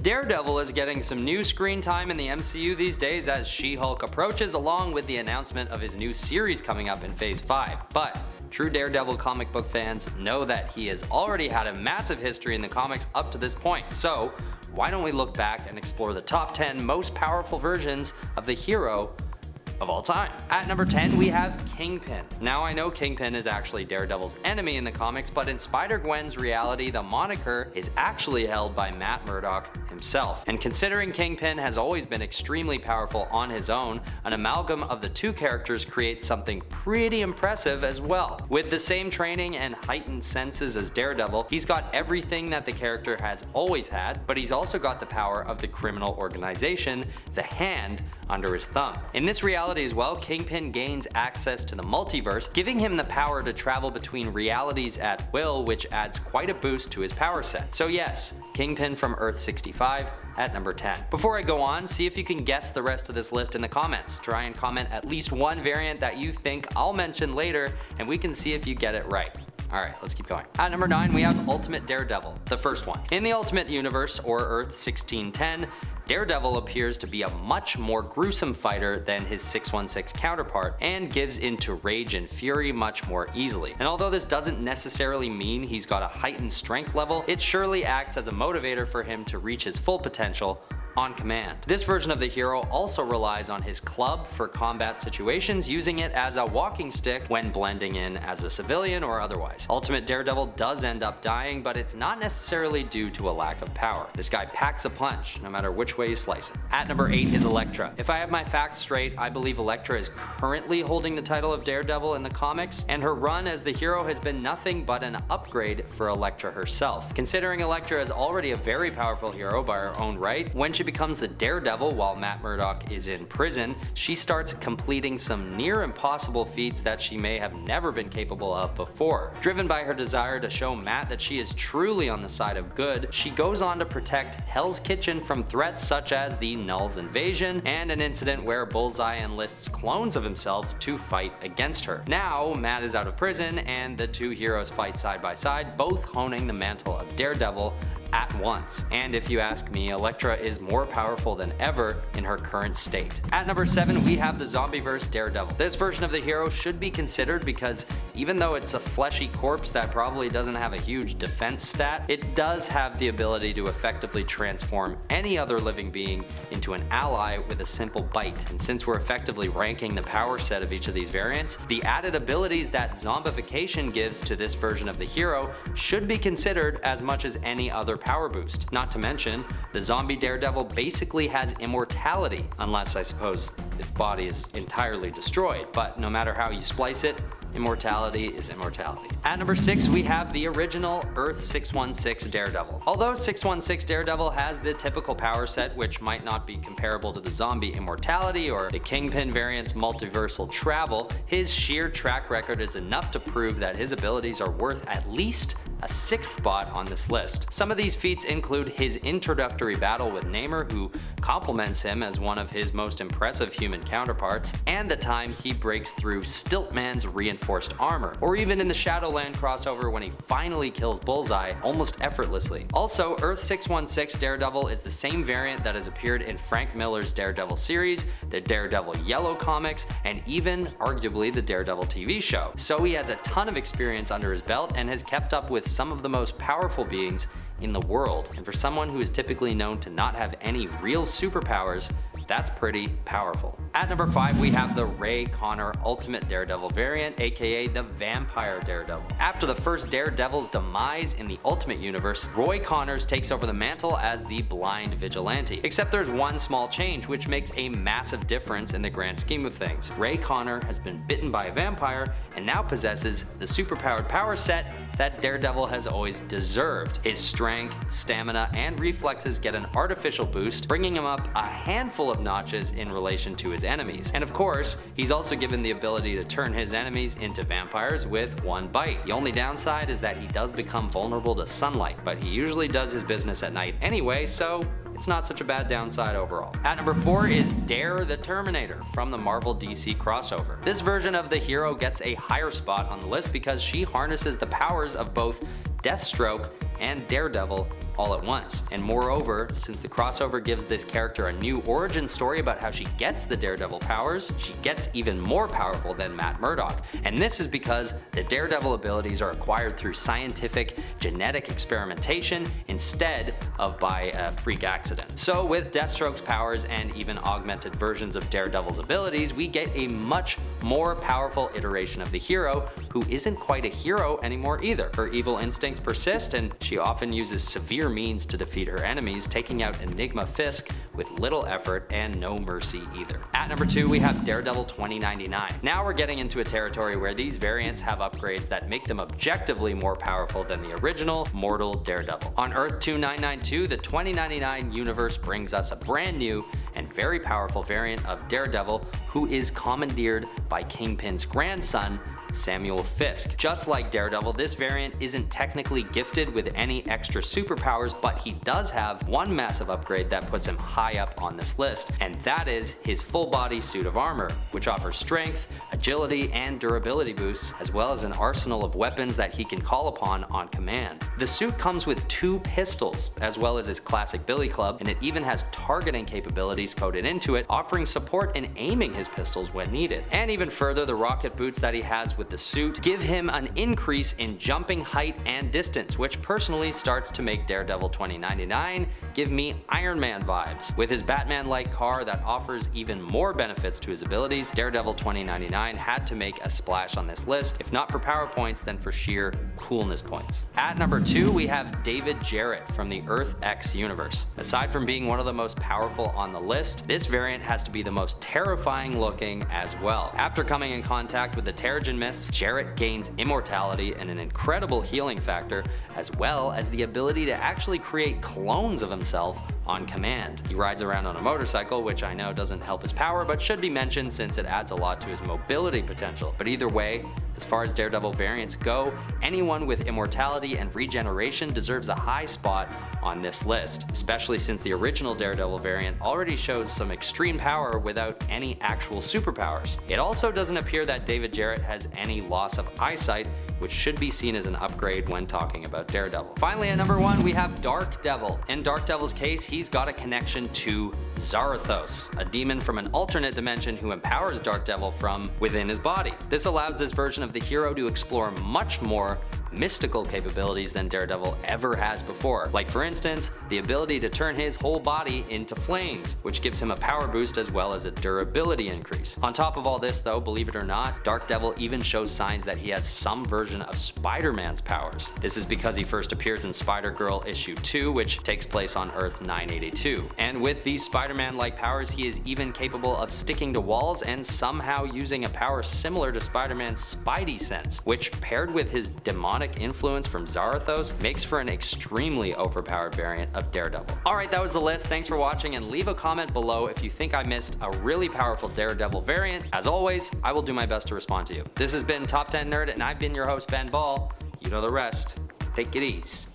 Daredevil is getting some new screen time in the MCU these days as She-Hulk approaches, along with the announcement of his new series coming up in Phase 5. But true Daredevil comic book fans know that he has already had a massive history in the comics up to this point. So why don't we look back and explore the top 10 most powerful versions of the hero of all time. At number 10, we have Kingpin. Now I know Kingpin is actually Daredevil's enemy in the comics, but in Spider-Gwen's reality, the moniker is actually held by Matt Murdock himself. And considering Kingpin has always been extremely powerful on his own, an amalgam of the two characters creates something pretty impressive as well. With the same training and heightened senses as Daredevil, he's got everything that the character has always had, but he's also got the power of the criminal organization, the Hand, under his thumb. In this reality as well, Kingpin gains access to the multiverse, giving him the power to travel between realities at will, which adds quite a boost to his power set. So yes, Kingpin from Earth 65 at number 10. Before I go on, see if you can guess the rest of this list in the comments. Try and comment at least one variant that you think I'll mention later, and we can see if you get it right. Alright, let's keep going. At number 9, we have Ultimate Daredevil, the first one. In the Ultimate Universe, or Earth 1610, Daredevil appears to be a much more gruesome fighter than his 616 counterpart, and gives into rage and fury much more easily. And although this doesn't necessarily mean he's got a heightened strength level, it surely acts as a motivator for him to reach his full potential on command. This version of the hero also relies on his club for combat situations, using it as a walking stick when blending in as a civilian or otherwise. Ultimate Daredevil does end up dying, but it's not necessarily due to a lack of power. This guy packs a punch, no matter which way you slice it. At number 8 is Elektra. If I have my facts straight, I believe Elektra is currently holding the title of Daredevil in the comics, and her run as the hero has been nothing but an upgrade for Elektra herself. Considering Elektra is already a very powerful hero by her own right, when she becomes the Daredevil while Matt Murdock is in prison, she starts completing some near impossible feats that she may have never been capable of before. Driven by her desire to show Matt that she is truly on the side of good, she goes on to protect Hell's Kitchen from threats such as the Null's invasion and an incident where Bullseye enlists clones of himself to fight against her. Now, Matt is out of prison and the two heroes fight side by side, both honing the mantle of Daredevil at once. And if you ask me, Elektra is more powerful than ever in her current state. At number 7, we have the Zombieverse Daredevil. This version of the hero should be considered because even though it's a fleshy corpse that probably doesn't have a huge defense stat, it does have the ability to effectively transform any other living being into an ally with a simple bite. And since we're effectively ranking the power set of each of these variants, the added abilities that zombification gives to this version of the hero should be considered as much as any other power boost. Not to mention, the zombie Daredevil basically has immortality, unless I suppose its body is entirely destroyed, but no matter how you splice it, immortality is immortality. At number 6, we have the original Earth 616 Daredevil. Although 616 Daredevil has the typical power set, which might not be comparable to the zombie immortality or the Kingpin variant's multiversal travel, his sheer track record is enough to prove that his abilities are worth at least a 6th spot on this list. Some of these feats include his introductory battle with Namor, who compliments him as one of his most impressive human counterparts, and the time he breaks through Stiltman's reinforced armor, or even in the Shadowland crossover when he finally kills Bullseye almost effortlessly. Also, Earth 616 Daredevil is the same variant that has appeared in Frank Miller's Daredevil series, the Daredevil Yellow comics, and even arguably the Daredevil TV show. So he has a ton of experience under his belt and has kept up with some of the most powerful beings in the world. And for someone who is typically known to not have any real superpowers, that's pretty powerful. At number 5, we have the Ray Connor Ultimate Daredevil variant, aka the Vampire Daredevil. After the first Daredevil's demise in the Ultimate Universe, Roy Connors takes over the mantle as the Blind Vigilante. Except there's one small change, which makes a massive difference in the grand scheme of things. Ray Connor has been bitten by a vampire and now possesses the superpowered power set that Daredevil has always deserved. His strength, stamina, and reflexes get an artificial boost, bringing him up a handful of notches in relation to his enemies. And of course, he's also given the ability to turn his enemies into vampires with one bite. The only downside is that he does become vulnerable to sunlight, but he usually does his business at night anyway, so it's not such a bad downside overall. At number 4 is Dare the Terminator from the Marvel DC crossover. This version of the hero gets a higher spot on the list because she harnesses the powers of both Deathstroke and Daredevil all at once. And moreover, since the crossover gives this character a new origin story about how she gets the Daredevil powers, she gets even more powerful than Matt Murdock. And this is because the Daredevil abilities are acquired through scientific genetic experimentation instead of by a freak accident. So with Deathstroke's powers and even augmented versions of Daredevil's abilities, we get a much more powerful iteration of the hero, who isn't quite a hero anymore either. Her evil instincts persist, and she often uses severe means to defeat her enemies, taking out Enigma Fisk with little effort and no mercy either. At number 2, we have Daredevil 2099. Now we're getting into a territory where these variants have upgrades that make them objectively more powerful than the original mortal Daredevil. On Earth 2992, the 2099 universe brings us a brand new and very powerful variant of Daredevil who is commandeered by Kingpin's grandson, Samuel Fisk. Just like Daredevil, this variant isn't technically gifted with any extra superpowers, but he does have one massive upgrade that puts him high up on this list, and that is his full body suit of armor, which offers strength, agility, and durability boosts, as well as an arsenal of weapons that he can call upon on command. The suit comes with 2 pistols, as well as his classic billy club, and it even has targeting capabilities coded into it, offering support in aiming his pistols when needed. And even further, the rocket boots that he has with the suit give him an increase in jumping height and distance, which personally starts to make Daredevil 2099 give me Iron Man vibes. With his Batman-like car that offers even more benefits to his abilities, Daredevil 2099 had to make a splash on this list, if not for power points, then for sheer coolness points. At number 2, we have David Jarrett from the Earth X universe. Aside from being one of the most powerful on the list, this variant has to be the most terrifying looking as well. After coming in contact with the Terrigen Mist, Jarrett gains immortality and an incredible healing factor, as well as the ability to actually create clones of himself on command. He rides around on a motorcycle, which I know doesn't help his power, but should be mentioned since it adds a lot to his mobility potential. But either way, as far as Daredevil variants go, anyone with immortality and regeneration deserves a high spot on this list, especially since the original Daredevil variant already shows some extreme power without any actual superpowers. It also doesn't appear that David Jarrett has any loss of eyesight, which should be seen as an upgrade when talking about Daredevil. Finally, at number 1, we have Dark Devil. In Dark Devil's case, he's got a connection to Zarathos, a demon from an alternate dimension who empowers Dark Devil from within his body. This allows this version of the hero to explore much more mystical capabilities than Daredevil ever has before. Like for instance, the ability to turn his whole body into flames, which gives him a power boost as well as a durability increase. On top of all this though, believe it or not, Dark Devil even shows signs that he has some version of Spider-Man's powers. This is because he first appears in Spider-Girl issue 2, which takes place on Earth 982. And with these Spider-Man-like powers, he is even capable of sticking to walls and somehow using a power similar to Spider-Man's Spidey sense, which paired with his demonic influence from Zarathos makes for an extremely overpowered variant of Daredevil. Alright, that was the list. Thanks for watching, and leave a comment below if you think I missed a really powerful Daredevil variant. As always, I will do my best to respond to you. This has been Top 10 Nerd, and I've been your host, Ben Ball. You know the rest. Take it easy.